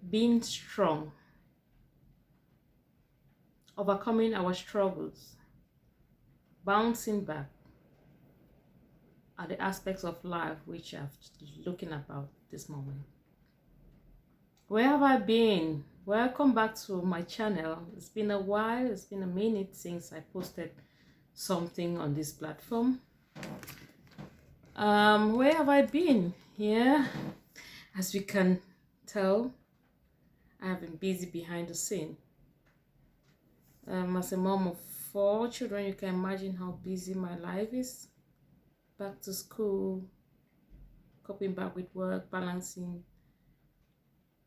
being strong, overcoming our struggles, bouncing back are the aspects of life which I've looking about this moment. Where have I been? Welcome back to my channel. It's been a while, it's been a minute since I posted something on this platform. Where have I been? Yeah, as we can tell, I have been busy behind the scene. As a mom of 4 children, you can imagine how busy my life is. Back to school, coping back with work, balancing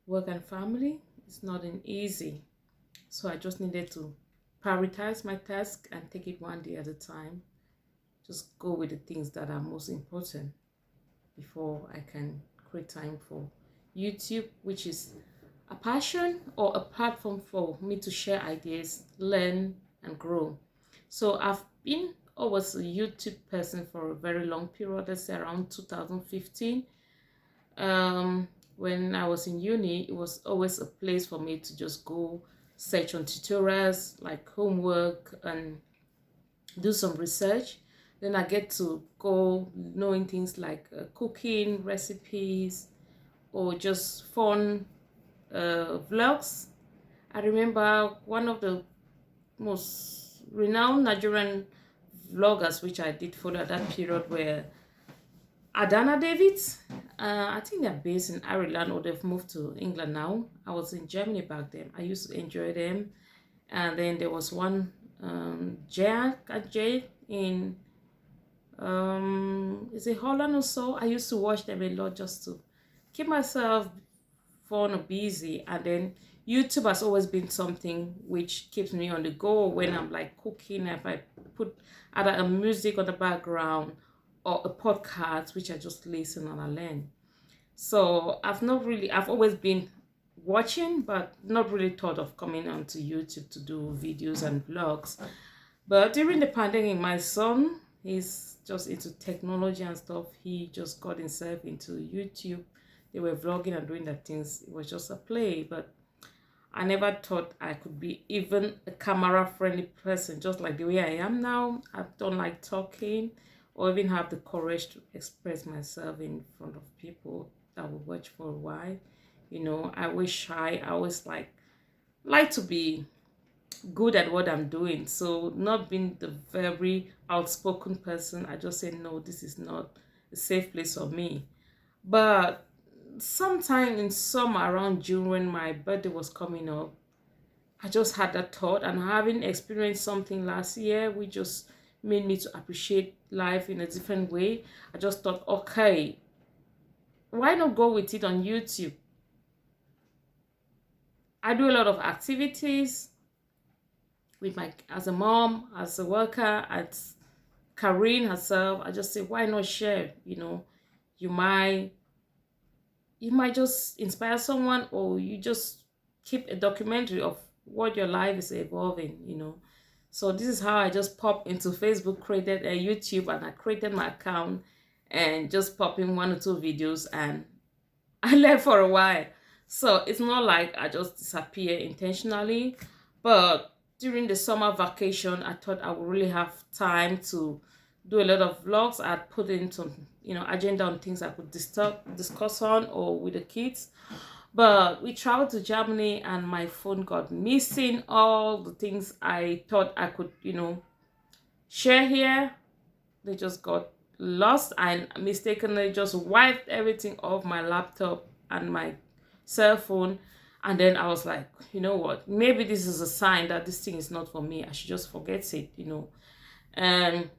work and family. It's not an easy. So I just needed to prioritize my task and take it one day at a time. Just go with the things that are most important before I can create time for YouTube, which is a passion or a platform for me to share ideas, learn, and grow. So I've been always a YouTube person for a very long period, let's say around 2015. When I was in uni, it was always a place for me to just go search on tutorials like homework and do some research. Then I get to go knowing things like cooking recipes or just fun vlogs. I remember one of the most renowned Nigerian vloggers which I did follow at that period were Adana Davids. I think they're based in Ireland or they've moved to England now. I was in Germany back then. I used to enjoy them. And then there was one Jay in is it Holland or so? I used to watch them a lot just to keep myself fun or busy. And then YouTube has always been something which keeps me on the go when I'm like cooking. If I put either a music on the background or a podcast which I just listen and I learn. So I've always been watching but not really thought of coming onto YouTube to do videos and vlogs. But during the pandemic, my son is just into technology and stuff. He just got himself into YouTube. They were vlogging and doing their things. It was just a play, but I never thought I could be even a camera-friendly person, just like the way I am now. I don't like talking or even have the courage to express myself in front of people that will watch for a while. I always shy. I always like to be good at what I'm doing. So not being the very outspoken person, I just say, no, this is not a safe place for me. But sometime in summer around June when my birthday was coming up, I just had that thought, and having experienced something last year, we just made me to appreciate life in a different way. I just thought, okay, why not go with it on YouTube? I do a lot of activities with as a mom, as a worker, as Karine herself. I just say, why not share? You might just inspire someone, or you just keep a documentary of what your life is evolving. So this is how I just pop into Facebook, created a YouTube, and I created my account and just pop in 1 or 2 videos, and I left for a while. So it's not like I just disappear intentionally, but during the summer vacation, I thought I would really have time to do a lot of vlogs. I'd put in some, agenda on things I could discuss on or with the kids. But we traveled to Germany and my phone got missing. All the things I thought I could, share here, they just got lost. I mistakenly just wiped everything off my laptop and my cell phone. And then I was like, you know what? Maybe this is a sign that this thing is not for me. I should just forget it, And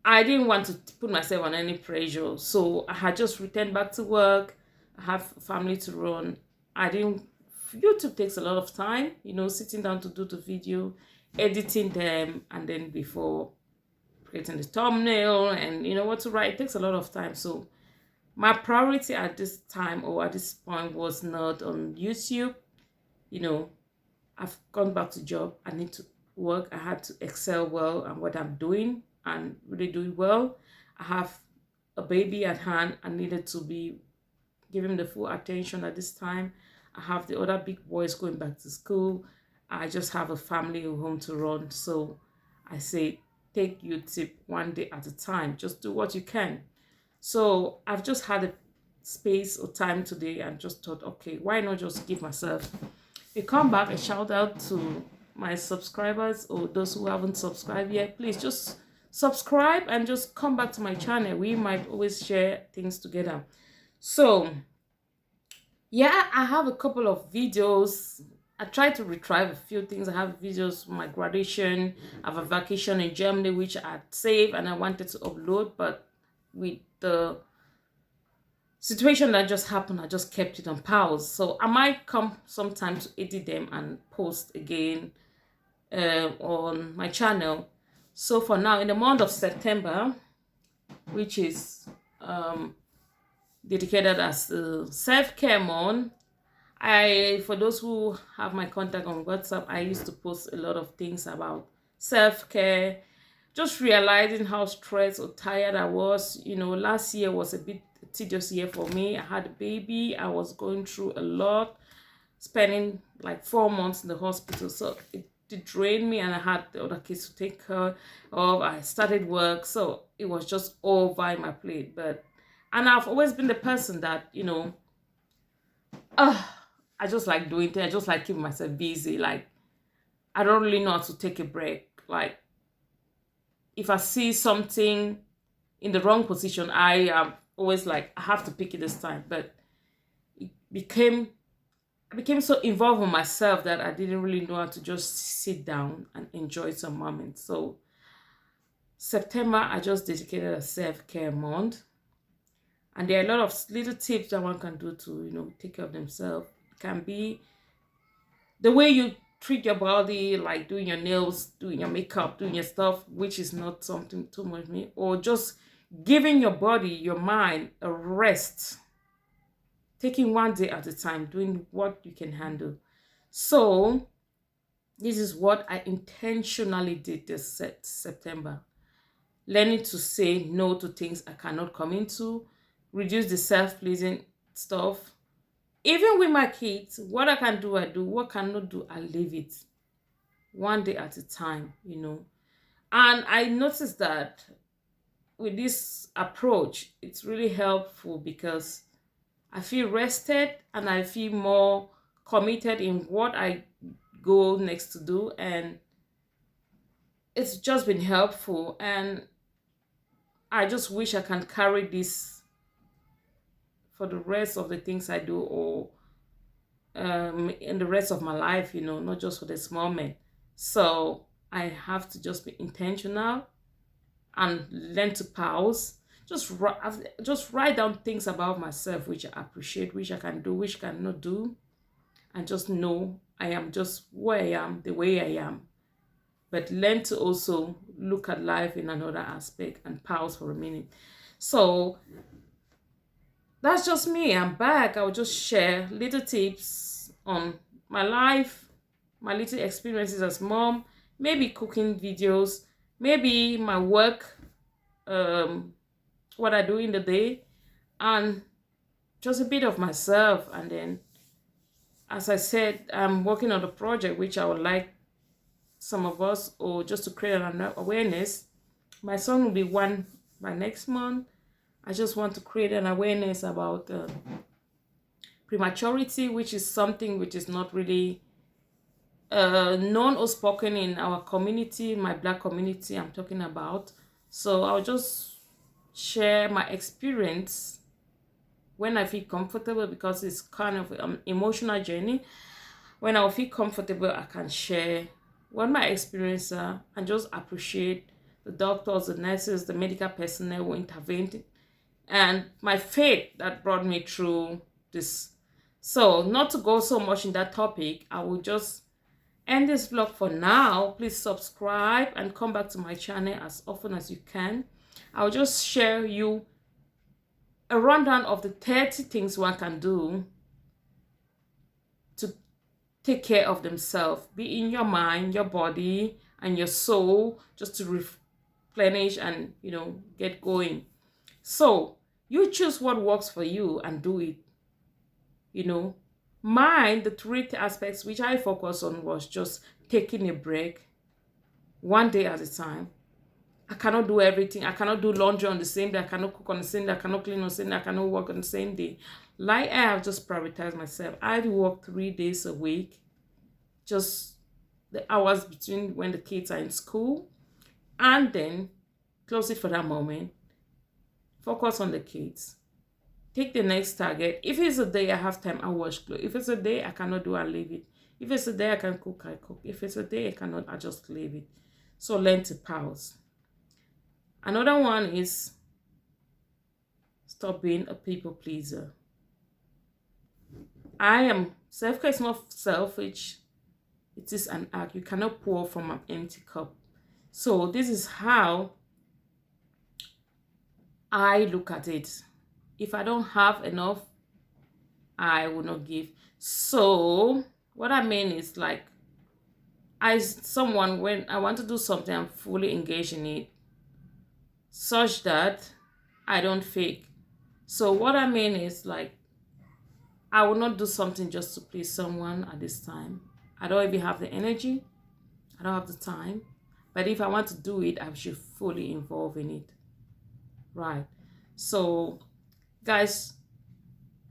I didn't want to put myself on any pressure. So I had just returned back to work. I have family to run. YouTube takes a lot of time, sitting down to do the video, editing them, and then before creating the thumbnail and what to write, it takes a lot of time. So my priority at this time or at this point was not on YouTube. I've gone back to job. I need to work. I had to excel well at what I'm doing and really do it well. I have a baby at hand. I needed to be give him the full attention at this time. I have the other big boys going back to school. I just have a family at home to run. So I say, take your tip one day at a time. Just do what you can. So I've just had a space or time today and just thought, okay, why not just give myself a comeback, a shout out to my subscribers or those who haven't subscribed yet. Please just subscribe and just come back to my channel. We might always share things together. So yeah, I have a couple of videos. I tried to retrieve a few things. I have videos from my graduation. I have a vacation in Germany which I had saved and I wanted to upload, but with the situation that just happened, I just kept it on pause. So I might come sometime to edit them and post again on my channel. So for now, in the month of September, which is dedicated as the self-care month, for those who have my contact on WhatsApp, I used to post a lot of things about self-care, just realizing how stressed or tired I was. Last year was a bit tedious year for me. I had a baby. I was going through a lot, spending like 4 months in the hospital. So it drained me and I had the other kids to take care of. I started work. So it was just all by my plate. And I've always been the person that, I just like doing things. I just like keeping myself busy. Like, I don't really know how to take a break. Like, if I see something in the wrong position, I am always like, I have to pick it this time. But I became so involved with myself that I didn't really know how to just sit down and enjoy some moments. So September, I just dedicated a self-care month. And there are a lot of little tips that one can do to, take care of themselves. It can be the way you treat your body, like doing your nails, doing your makeup, doing your stuff, which is not something too much me, or just giving your body, your mind a rest, taking one day at a time, doing what you can handle. So this is what I intentionally did this September. Learning to say no to things I cannot come into, reduce the self-pleasing stuff. Even with my kids, what I can do, I do. What I cannot do, I leave it. One day at a time, And I noticed that with this approach, it's really helpful because I feel rested and I feel more committed in what I go next to do. And it's just been helpful. And I just wish I can carry this for the rest of the things I do, or in the rest of my life, not just for this moment. So I have to just be intentional and learn to pause. Just write down things about myself which I appreciate, which I can do, which I cannot do, and just know I am just where I am, the way I am. But learn to also look at life in another aspect and pause for a minute. So that's just me. I'm back. I'll just share little tips on my life, my little experiences as mom, maybe cooking videos, maybe my work, what I do in the day, and just a bit of myself. And then, as I said, I'm working on a project which I would like some of us, or just to create an awareness. My son will be 1 by next month. I just want to create an awareness about prematurity, which is something which is not really known or spoken in our community, my Black community I'm talking about. So I'll just share my experience when I feel comfortable, because it's kind of an emotional journey. When I feel comfortable, I can share what my experiences are and just appreciate the doctors, the nurses, the medical personnel who intervened, and my faith that brought me through this. So not to go so much in that topic, I will just end this vlog for now. Please subscribe and come back to my channel as often as you can. I'll just share you a rundown of the 30 things one can do to take care of themselves, be in your mind, your body, and your soul, just to replenish and get going. So you choose what works for you and do it. you know. Mine, the three aspects which I focus on was just taking a break, one day at a time. I cannot do everything. I cannot do laundry on the same day. I cannot cook on the same day. I cannot clean on the same day. I cannot work on the same day. Like I have just prioritized myself. I work 3 days a week, just the hours between when the kids are in school, and then close it for that moment. Focus on the kids. Take the next target. If it's a day I have time, I wash clothes. If it's a day I cannot do, I leave it. If it's a day I can cook, I cook. If it's a day I cannot, I just leave it. So learn to pause. Another one is stop being a people pleaser. Self-care is not selfish. It is an act. You cannot pour from an empty cup. So this is how I look at it. If I don't have enough, I will not give. So what I mean is, like, when I want to do something, I'm fully engaged in it, such that I don't fake. So what I mean is, like, I will not do something just to please someone at this time. I don't even have the energy. I don't have the time. But if I want to do it, I should fully involve in it. Right. So, guys,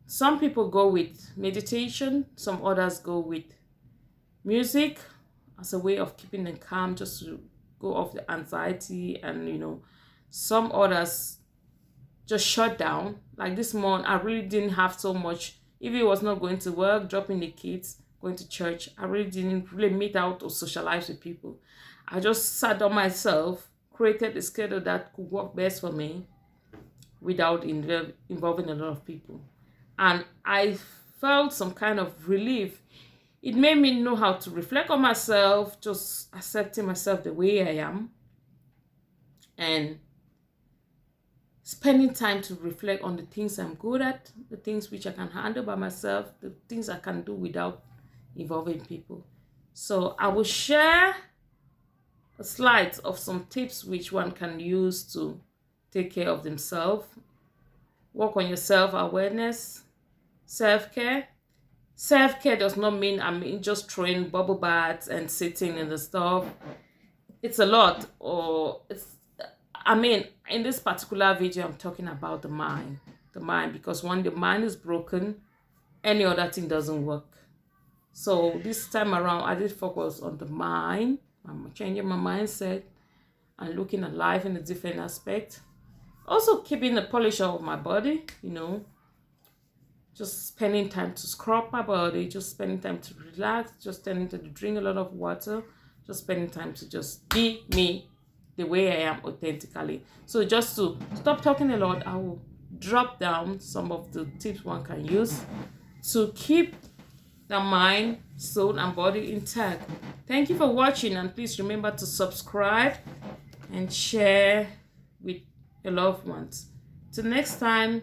some people go with meditation. Some others go with music as a way of keeping them calm, just to go off the anxiety. And, some others just shut down. Like this morning, I really didn't have so much. If it was not going to work, dropping the kids, going to church, I really didn't really meet out or socialize with people. I just sat on myself, created a schedule that could work best for me without involving a lot of people. And I felt some kind of relief. It made me know how to reflect on myself, just accepting myself the way I am, and spending time to reflect on the things I'm good at, the things which I can handle by myself, the things I can do without involving people. So I will share a slide of some tips which one can use to take care of themselves. Work on your self-awareness, self-care. Self-care does not mean just throwing bubble baths and sitting in the stuff. It's a lot. In this particular video, I'm talking about the mind. The mind, because when the mind is broken, any other thing doesn't work. So this time around, I did focus on the mind. I'm changing my mindset and looking at life in a different aspect. Also keeping the polish of my body, just spending time to scrub my body, just spending time to relax, just spending time to drink a lot of water, just spending time to just be me the way I am authentically. So just to stop talking a lot, I will drop down some of the tips one can use to keep the mind, soul, and body intact. Thank you for watching, and please remember to subscribe and share with your loved ones. Till next time,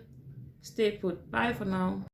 stay put. Bye for now.